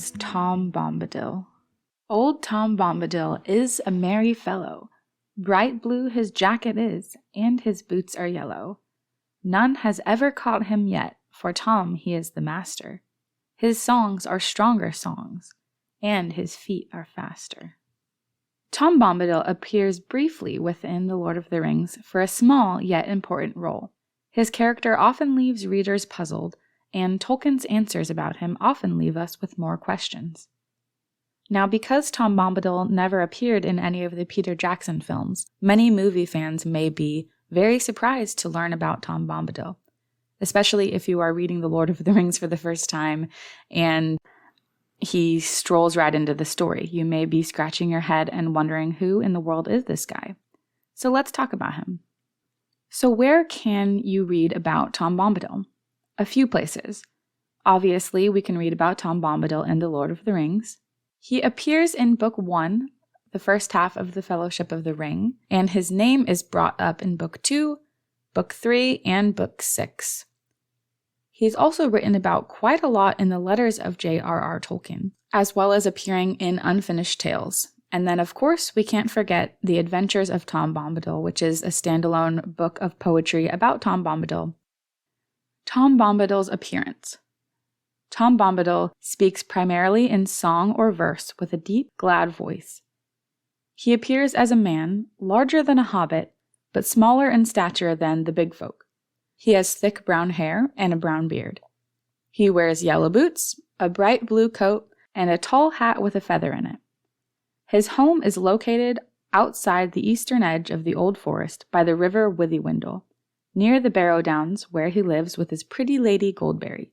is Tom Bombadil. Old Tom Bombadil is a merry fellow. Bright blue his jacket is, and his boots are yellow. None has ever caught him yet, for Tom he is the master. His songs are stronger songs, and his feet are faster. Tom Bombadil appears briefly within The Lord of the Rings for a small yet important role. His character often leaves readers puzzled, and Tolkien's answers about him often leave us with more questions. Now, because Tom Bombadil never appeared in any of the Peter Jackson films, many movie fans may be very surprised to learn about Tom Bombadil, especially if you are reading The Lord of the Rings for the first time and he strolls right into the story. You may be scratching your head and wondering, who in the world is this guy? So let's talk about him. So where can you read about Tom Bombadil? A few places. Obviously, we can read about Tom Bombadil in The Lord of the Rings. He appears in Book 1, the first half of the Fellowship of the Ring, and his name is brought up in Book 2, Book 3, and Book 6. He's also written about quite a lot in the letters of J.R.R. Tolkien, as well as appearing in Unfinished Tales. And then, of course, we can't forget The Adventures of Tom Bombadil, which is a standalone book of poetry about Tom Bombadil. Tom Bombadil's appearance. Tom Bombadil speaks primarily in song or verse with a deep, glad voice. He appears as a man, larger than a hobbit, but smaller in stature than the big folk. He has thick brown hair and a brown beard. He wears yellow boots, a bright blue coat, and a tall hat with a feather in it. His home is located outside the eastern edge of the Old Forest by the river Withywindle, near the Barrow Downs, where he lives with his pretty lady Goldberry.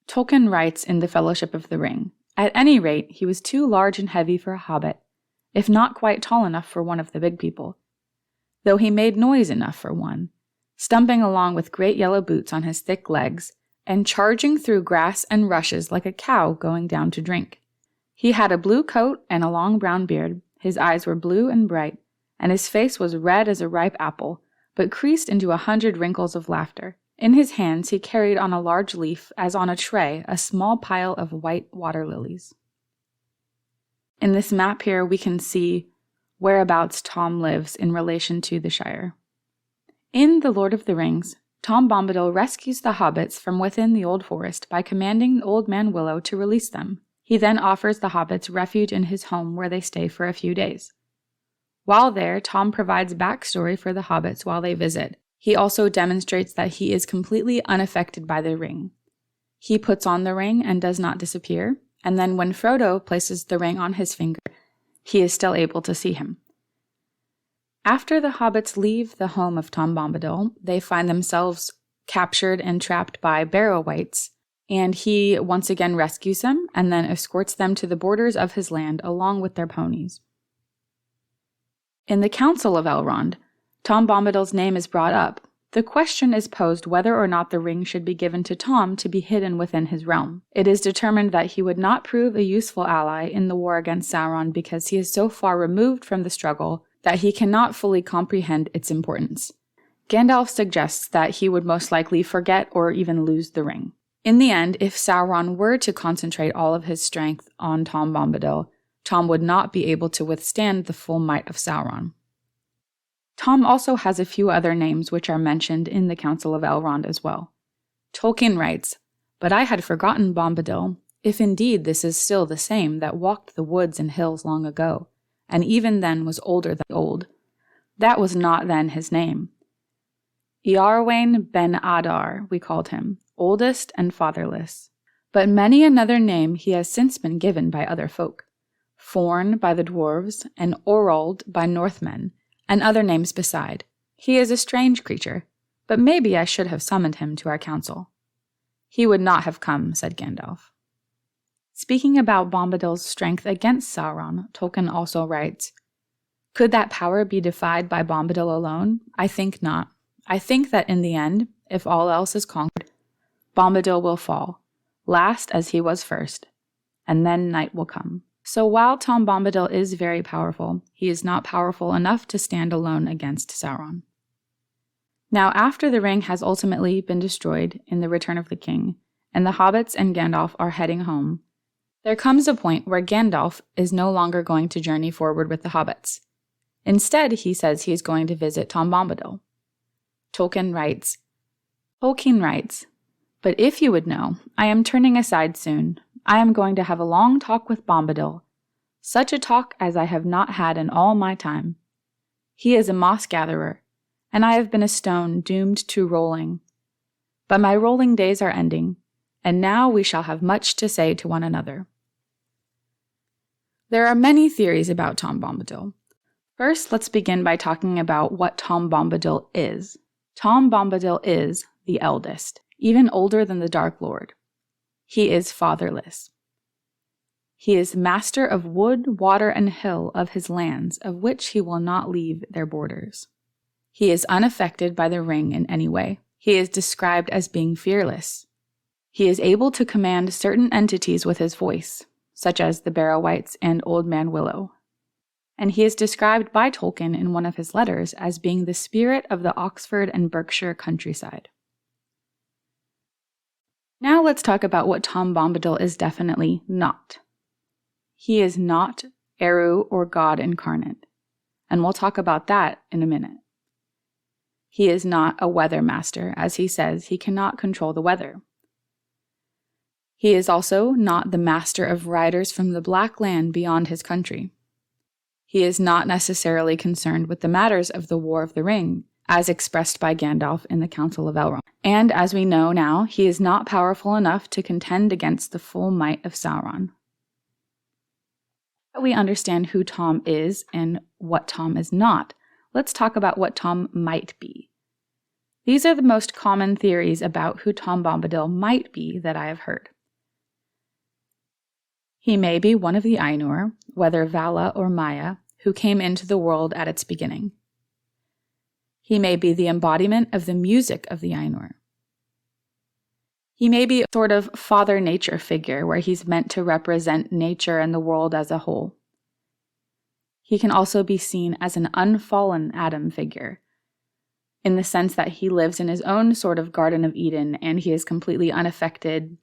Tolkien writes in The Fellowship of the Ring, at any rate, he was too large and heavy for a hobbit, if not quite tall enough for one of the big people, though he made noise enough for one, stumping along with great yellow boots on his thick legs, and charging through grass and rushes like a cow going down to drink. He had a blue coat and a long brown beard, his eyes were blue and bright, and his face was red as a ripe apple, but creased into 100 wrinkles of laughter. In his hands he carried on a large leaf, as on a tray, a small pile of white water lilies. In this map here, we can see whereabouts Tom lives in relation to the Shire. In The Lord of the Rings, Tom Bombadil rescues the hobbits from within the Old Forest by commanding Old Man Willow to release them. He then offers the hobbits refuge in his home where they stay for a few days. While there, Tom provides backstory for the hobbits while they visit. He also demonstrates that he is completely unaffected by the ring. He puts on the ring and does not disappear, and then when Frodo places the ring on his finger, he is still able to see him. After the hobbits leave the home of Tom Bombadil, they find themselves captured and trapped by Barrow-wights, and he once again rescues them and then escorts them to the borders of his land along with their ponies. In the Council of Elrond, Tom Bombadil's name is brought up. The question is posed whether or not the ring should be given to Tom to be hidden within his realm. It is determined that he would not prove a useful ally in the war against Sauron because he is so far removed from the struggle that he cannot fully comprehend its importance. Gandalf suggests that he would most likely forget or even lose the ring. In the end, if Sauron were to concentrate all of his strength on Tom Bombadil, Tom would not be able to withstand the full might of Sauron. Tom also has a few other names which are mentioned in the Council of Elrond as well. Tolkien writes, "But I had forgotten Bombadil, if indeed this is still the same that walked the woods and hills long ago, and even then was older than old. That was not then his name. Earwain ben Adar, we called him, oldest and fatherless. But many another name he has since been given by other folk, Forn by the dwarves, and Orald by Northmen, and other names beside. He is a strange creature, but maybe I should have summoned him to our council." "He would not have come," said Gandalf. Speaking about Bombadil's strength against Sauron, Tolkien also writes, "Could that power be defied by Bombadil alone? I think not. I think that in the end, if all else is conquered, Bombadil will fall, last as he was first, and then night will come." So while Tom Bombadil is very powerful, he is not powerful enough to stand alone against Sauron. Now, after the ring has ultimately been destroyed in The Return of the King, and the hobbits and Gandalf are heading home, There comes a point where Gandalf is no longer going to journey forward with the hobbits. Instead, he says he is going to visit Tom Bombadil. Tolkien writes, "But if you would know, I am turning aside soon. I am going to have a long talk with Bombadil, such a talk as I have not had in all my time. He is a moss-gatherer, and I have been a stone doomed to rolling. But my rolling days are ending, and now we shall have much to say to one another." There are many theories about Tom Bombadil. First, let's begin by talking about what Tom Bombadil is. Tom Bombadil is the eldest, even older than the Dark Lord. He is fatherless. He is master of wood, water, and hill of his lands, of which he will not leave their borders. He is unaffected by the ring in any way. He is described as being fearless. He is able to command certain entities with his voice, such as the Barrow-wights and Old Man Willow. And he is described by Tolkien in one of his letters as being the spirit of the Oxford and Berkshire countryside. Now let's talk about what Tom Bombadil is definitely not. He is not Eru or God incarnate, and we'll talk about that in a minute. He is not a weather master, as he says he cannot control the weather. He is also not the master of riders from the Black Land beyond his country. He is not necessarily concerned with the matters of the War of the Ring, as expressed by Gandalf in the Council of Elrond. And as we know now, he is not powerful enough to contend against the full might of Sauron. We understand who Tom is and what Tom is not. Let's talk about what Tom might be. These are the most common theories about who Tom Bombadil might be that I have heard. He may be one of the Ainur, whether Vala or Maya, who came into the world at its beginning. He may be the embodiment of the music of the Ainur. He may be a sort of Father Nature figure where he's meant to represent nature and the world as a whole. He can also be seen as an unfallen Adam figure, in the sense that he lives in his own sort of Garden of Eden and he is completely unaffected,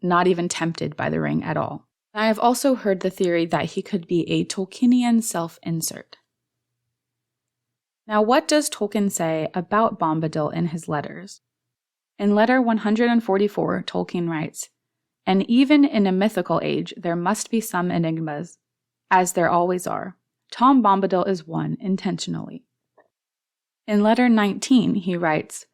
not even tempted by the ring at all. I have also heard the theory that he could be a Tolkienian self-insert. Now, what does Tolkien say about Bombadil in his letters? In letter 144, Tolkien writes, "And even in a mythical age, there must be some enigmas, as there always are. Tom Bombadil is one intentionally." In letter 19, he writes,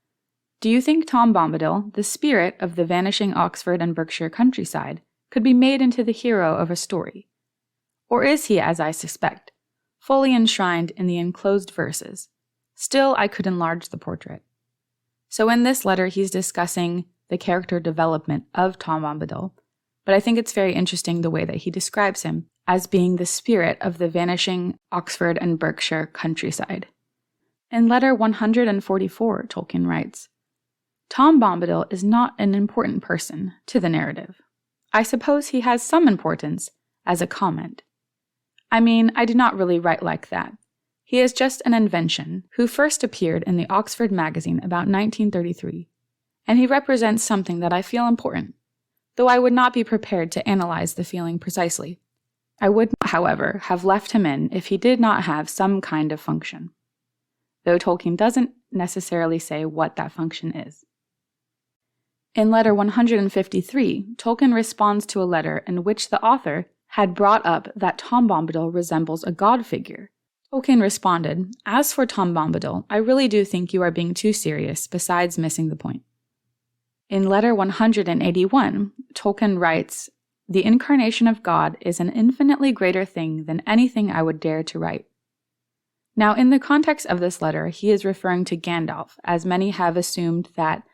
"Do you think Tom Bombadil, the spirit of the vanishing Oxford and Berkshire countryside, could be made into the hero of a story? Or is he, as I suspect, fully enshrined in the enclosed verses? Still, I could enlarge the portrait." So in this letter, he's discussing the character development of Tom Bombadil, but I think it's very interesting the way that he describes him as being the spirit of the vanishing Oxford and Berkshire countryside. In letter 144, Tolkien writes, "Tom Bombadil is not an important person to the narrative. I suppose he has some importance as a comment. I mean, I do not really write like that. He is just an invention who first appeared in the Oxford magazine about 1933, and he represents something that I feel important, though I would not be prepared to analyze the feeling precisely. I would not, however, have left him in if he did not have some kind of function," though Tolkien doesn't necessarily say what that function is. In letter 153, Tolkien responds to a letter in which the author had brought up that Tom Bombadil resembles a god figure. Tolkien responded, "As for Tom Bombadil, I really do think you are being too serious, besides missing the point." In letter 181, Tolkien writes, "The incarnation of God is an infinitely greater thing than anything I would dare to write." Now, in the context of this letter, he is referring to Gandalf, as many have assumed that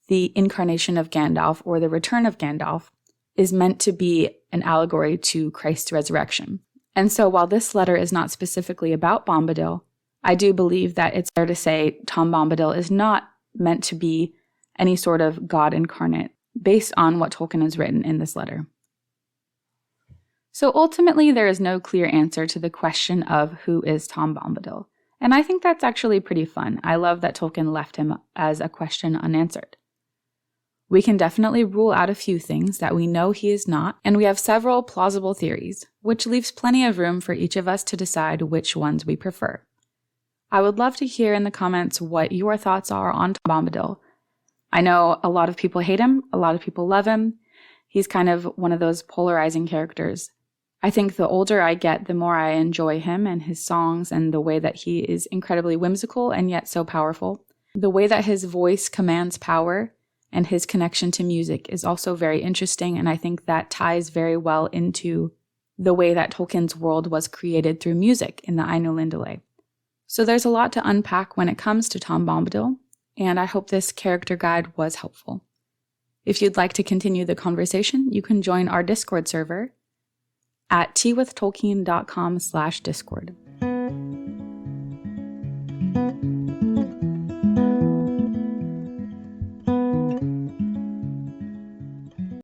the incarnation of Gandalf, or the return of Gandalf, is meant to be an allegory to Christ's resurrection. And so while this letter is not specifically about Bombadil, I do believe that it's fair to say Tom Bombadil is not meant to be any sort of God incarnate, based on what Tolkien has written in this letter. So ultimately, there is no clear answer to the question of who is Tom Bombadil, and I think that's actually pretty fun. I love that Tolkien left him as a question unanswered. We can definitely rule out a few things that we know he is not, and we have several plausible theories, which leaves plenty of room for each of us to decide which ones we prefer. I would love to hear in the comments what your thoughts are on Tom Bombadil. I know a lot of people hate him, a lot of people love him. He's kind of one of those polarizing characters. I think the older I get, the more I enjoy him and his songs and the way that he is incredibly whimsical and yet so powerful. The way that his voice commands power and his connection to music is also very interesting, and I think that ties very well into the way that Tolkien's world was created through music in the Ainulindalë. So there's a lot to unpack when it comes to Tom Bombadil, and I hope this character guide was helpful. If you'd like to continue the conversation, you can join our Discord server at teawithtolkien.com/Discord.